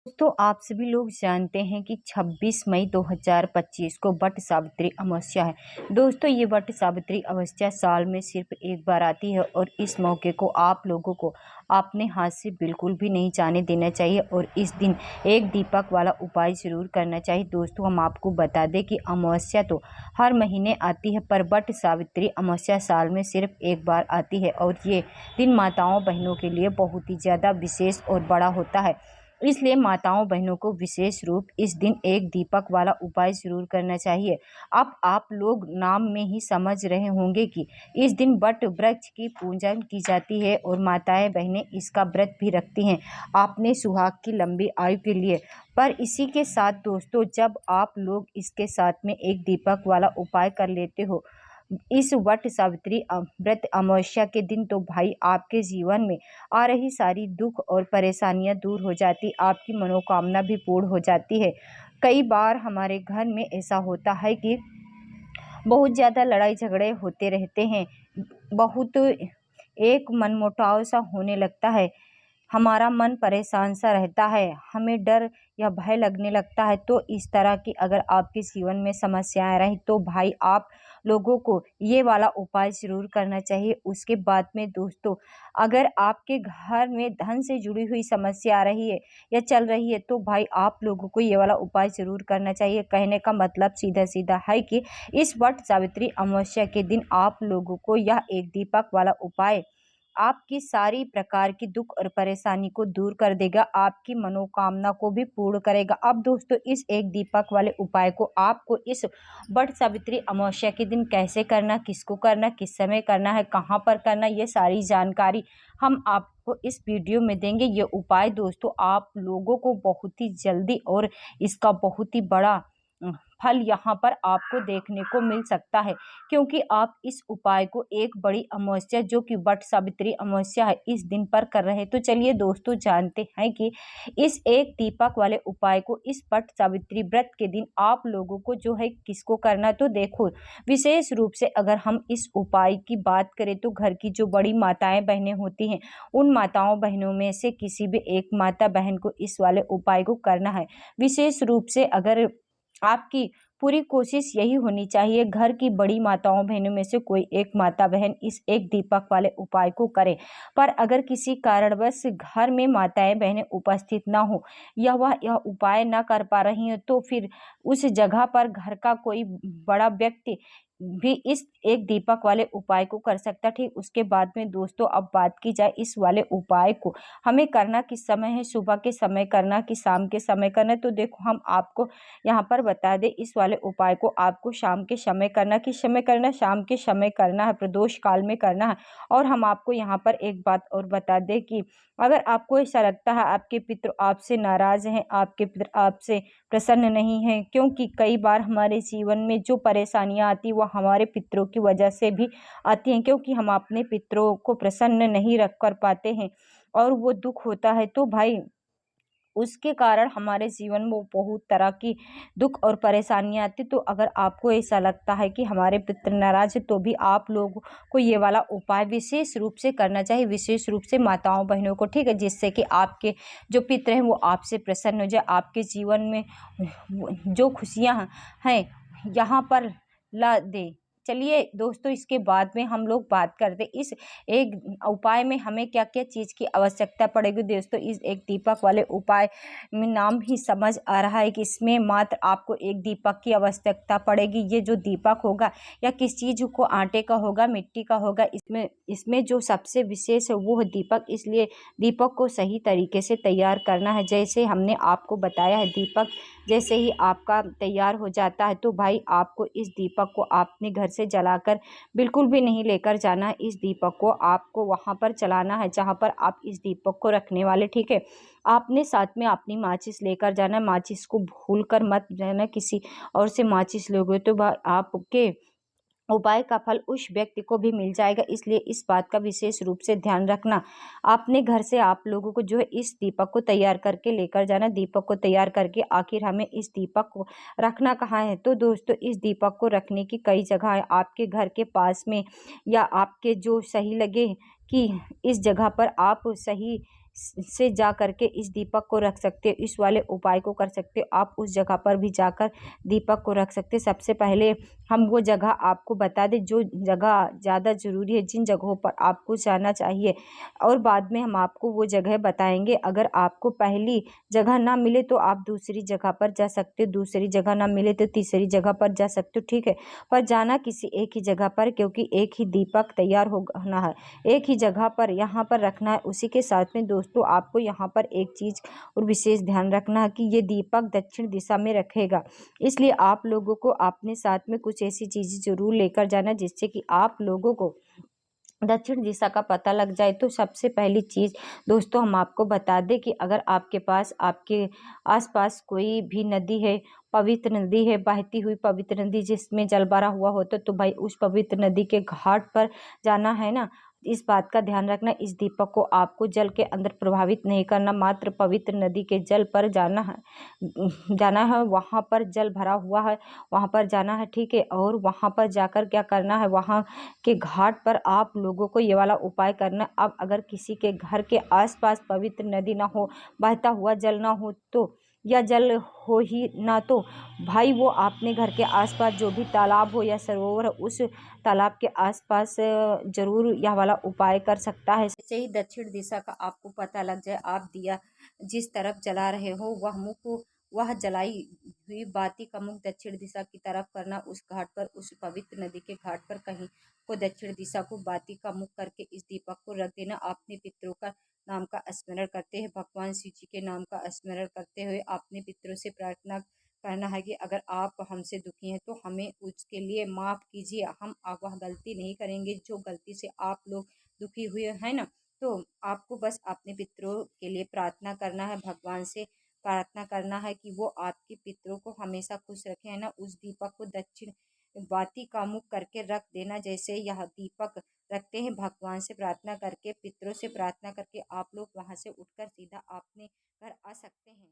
दोस्तों आप सभी लोग जानते हैं कि 26 मई 2025 को वट सावित्री अमावस्या है। दोस्तों ये वट सावित्री अमावस्या साल में सिर्फ एक बार आती है और इस मौके को आप लोगों को अपने हाथ से बिल्कुल भी नहीं जाने देना चाहिए और इस दिन एक दीपक वाला उपाय जरूर करना चाहिए। दोस्तों हम आपको बता दें कि अमावस्या तो हर महीने आती है, पर वट सावित्री अमावस्या साल में सिर्फ एक बार आती है और ये दिन माताओं बहनों के लिए बहुत ही ज़्यादा विशेष और बड़ा होता है। इसलिए माताओं बहनों को विशेष रूप इस दिन एक दीपक वाला उपाय जरूर करना चाहिए। अब आप लोग नाम में ही समझ रहे होंगे कि इस दिन वट वृक्ष की पूजा की जाती है और माताएं बहनें इसका व्रत भी रखती हैं आपने सुहाग की लंबी आयु के लिए। पर इसी के साथ दोस्तों जब आप लोग इसके साथ में एक दीपक वाला उपाय कर लेते हो इस वट सावित्री व्रत अमावस्या के दिन, तो भाई आपके जीवन में आ रही सारी दुख और परेशानियां दूर हो जाती, आपकी मनोकामना भी पूर्ण हो जाती है। कई बार हमारे घर में ऐसा होता है कि बहुत ज़्यादा लड़ाई झगड़े होते रहते हैं, बहुत एक मनमुटाव सा होने लगता है, हमारा मन परेशान सा रहता है, हमें डर या भय लगने लगता है। तो इस तरह की अगर आपके जीवन में समस्याएं रहीं तो भाई आप लोगों को ये वाला उपाय ज़रूर करना चाहिए। उसके बाद में दोस्तों अगर आपके घर में धन से जुड़ी हुई समस्या आ रही है या चल रही है तो भाई आप लोगों को ये वाला उपाय ज़रूर करना चाहिए। कहने का मतलब सीधा सीधा है कि इस वट सावित्री अमावस्या के दिन आप लोगों को यह एक दीपक वाला उपाय आपकी सारी प्रकार की दुख और परेशानी को दूर कर देगा, आपकी मनोकामना को भी पूर्ण करेगा। अब दोस्तों इस एक दीपक वाले उपाय को आपको इस वट सावित्री अमावस्या के दिन कैसे करना, किसको करना, किस समय करना है, कहाँ पर करना, ये सारी जानकारी हम आपको इस वीडियो में देंगे। ये उपाय दोस्तों आप लोगों को बहुत ही जल्दी और इसका बहुत ही बड़ा फल यहाँ पर आपको देखने को मिल सकता है, क्योंकि आप इस उपाय को एक बड़ी अमावस्या जो कि वट सावित्री अमावस्या है इस दिन पर कर रहे हैं। तो चलिए दोस्तों जानते हैं कि इस एक दीपक वाले उपाय को इस वट सावित्री व्रत के दिन आप लोगों को जो है किसको करना। तो देखो विशेष रूप से अगर हम इस उपाय की बात करें तो घर की जो बड़ी माताएं बहनें होती हैं उन माताओं बहनों में से किसी भी एक माता बहन को इस वाले उपाय को करना है। विशेष रूप से अगर आपकी पूरी कोशिश यही होनी चाहिए घर की बड़ी माताओं बहनों में से कोई एक माता बहन इस एक दीपक वाले उपाय को करे। पर अगर किसी कारणवश घर में माताएं बहनें उपस्थित ना हो या वह यह उपाय ना कर पा रही हैं तो फिर उस जगह पर घर का कोई बड़ा व्यक्ति भी इस एक दीपक वाले उपाय को कर सकता है। ठीक उसके बाद में दोस्तों अब बात की जाए इस वाले उपाय को हमें करना किस समय है, सुबह के समय करना कि शाम के समय करना। तो देखो हम आपको यहाँ पर बता दें इस वाले उपाय को आपको शाम के समय करना, किस समय करना, शाम के समय करना है, प्रदोष काल में करना है। और हम आपको यहाँ पर एक बात और बता दें कि अगर आपको ऐसा लगता है आपके पितृ आपसे नाराज हैं, आपके पितृ आपसे प्रसन्न नहीं हैं, क्योंकि कई बार हमारे जीवन में जो परेशानियां आती वह हमारे पितरों की वजह से भी आती हैं, क्योंकि हम अपने पितरों को प्रसन्न नहीं रख कर पाते हैं और वो दुख होता है। तो भाई उसके कारण हमारे जीवन में बहुत तरह की दुख और परेशानियां आती। तो अगर आपको ऐसा लगता है कि हमारे पितृ नाराज है तो भी आप लोगों को ये वाला उपाय विशेष रूप से करना चाहिए, विशेष रूप से माताओं बहनों को, ठीक है, जिससे कि आपके जो पितृ हैं वो आपसे प्रसन्न हो जाए, आपके जीवन में जो खुशियां हैं यहाँ पर ला दे। चलिए दोस्तों इसके बाद में हम लोग बात करते इस एक उपाय में हमें क्या क्या चीज़ की आवश्यकता पड़ेगी। दोस्तों इस एक दीपक वाले उपाय में नाम ही समझ आ रहा है कि इसमें मात्र आपको एक दीपक की आवश्यकता पड़ेगी। ये जो दीपक होगा या किस चीज़ को, आटे का होगा, मिट्टी का होगा, इसमें जो सबसे विशेष है वो है दीपक। इसलिए दीपक को सही तरीके से तैयार करना है। जैसे हमने आपको बताया है दीपक जैसे ही आपका तैयार हो जाता है तो भाई आपको इस दीपक को अपने घर से जलाकर बिल्कुल भी नहीं लेकर जाना है। इस दीपक को आपको वहाँ पर जलाना है जहाँ पर आप इस दीपक को रखने वाले, ठीक है। आपने साथ में अपनी माचिस लेकर जाना है, माचिस को भूल कर मत जाना, किसी और से माचिस लोगे तो आपके उपाय का फल उस व्यक्ति को भी मिल जाएगा। इसलिए इस बात का विशेष रूप से ध्यान रखना। अपने घर से आप लोगों को जो है इस दीपक को तैयार करके लेकर जाना। दीपक को तैयार करके आखिर हमें इस दीपक को रखना कहाँ है, तो दोस्तों इस दीपक को रखने की कई जगह है, आपके घर के पास में या आपके जो सही लगे कि इस जगह पर आप सही से जा करके इस दीपक को रख सकते हो, इस वाले उपाय को कर सकते हो। आप उस जगह पर भी जाकर दीपक को रख सकते हो। सबसे पहले हम वो जगह आपको बता दें जो जगह ज़्यादा ज़रूरी है, जिन जगहों पर आपको जाना चाहिए, और बाद में हम आपको वो जगह बताएंगे। अगर आपको पहली जगह ना मिले तो आप दूसरी जगह पर जा सकते हो, दूसरी जगह ना मिले तो तीसरी जगह पर जा सकते हो, ठीक है। पर जाना किसी एक ही जगह पर, क्योंकि एक ही दीपक तैयार होना है, एक ही जगह पर यहाँ पर रखना है। उसी के साथ में दोस्तों आपको यहाँ पर एक चीज़ और विशेष ध्यान रखना है कि ये दीपक दक्षिण दिशा में रखेगा, इसलिए आप लोगों को अपने साथ में कुछ ऐसी चीज़ें जरूर लेकर जाना जिससे कि आप लोगों को दक्षिण दिशा का पता लग जाए। तो सबसे पहली चीज़ दोस्तों हम आपको बता दें कि अगर आपके पास आपके आसपास कोई भी नदी है, पवित्र नदी है, बहती हुई पवित्र नदी जिसमें जल भरा हुआ होता, तो भाई उस पवित्र नदी के घाट पर जाना है ना। इस बात का ध्यान रखना, इस दीपक को आपको जल के अंदर प्रभावित नहीं करना, मात्र पवित्र नदी के जल पर जाना है, वहाँ पर जल भरा हुआ है, वहाँ पर जाना है, ठीक है। और वहाँ पर जाकर क्या करना है, वहाँ के घाट पर आप लोगों को ये वाला उपाय करना। अब अगर किसी के घर के आसपास पवित्र नदी ना हो, बहता हुआ जल ना हो तो, या जल हो ही ना तो भाई वो अपने घर के आसपास जो भी तालाब हो या सरोवर हो, उस तालाब के आसपास जरूर यह वाला उपाय कर सकता है। जैसे ही दक्षिण दिशा का आपको पता लग जाए, आप दिया जिस तरफ जला रहे हो वह जलाई हुई बाती का मुख दक्षिण दिशा की तरफ करना। उस घाट पर, उस पवित्र नदी के घाट पर कहीं को दक्षिण दिशा को बाती का मुख करके इस दीपक को रख देना। अपने पितरों का नाम का स्मरण करते हैं, भगवान शिव जी के नाम का स्मरण करते हुए अपने पितरों से प्रार्थना करना है कि अगर आप हमसे दुखी हैं तो हमें उसके लिए माफ़ कीजिए, हम अब वह गलती नहीं करेंगे जो गलती से आप लोग दुखी हुए हैं ना। तो आपको बस अपने पितरों के लिए प्रार्थना करना है, भगवान से प्रार्थना करना है कि वो आपके पितरों को हमेशा खुश रखे, है ना। उस दीपक को दक्षिण बाती का मुख करके रख देना। जैसे यह दीपक रखते हैं, भगवान से प्रार्थना करके, पितरों से प्रार्थना करके आप लोग वहां से उठकर सीधा अपने घर आ सकते हैं।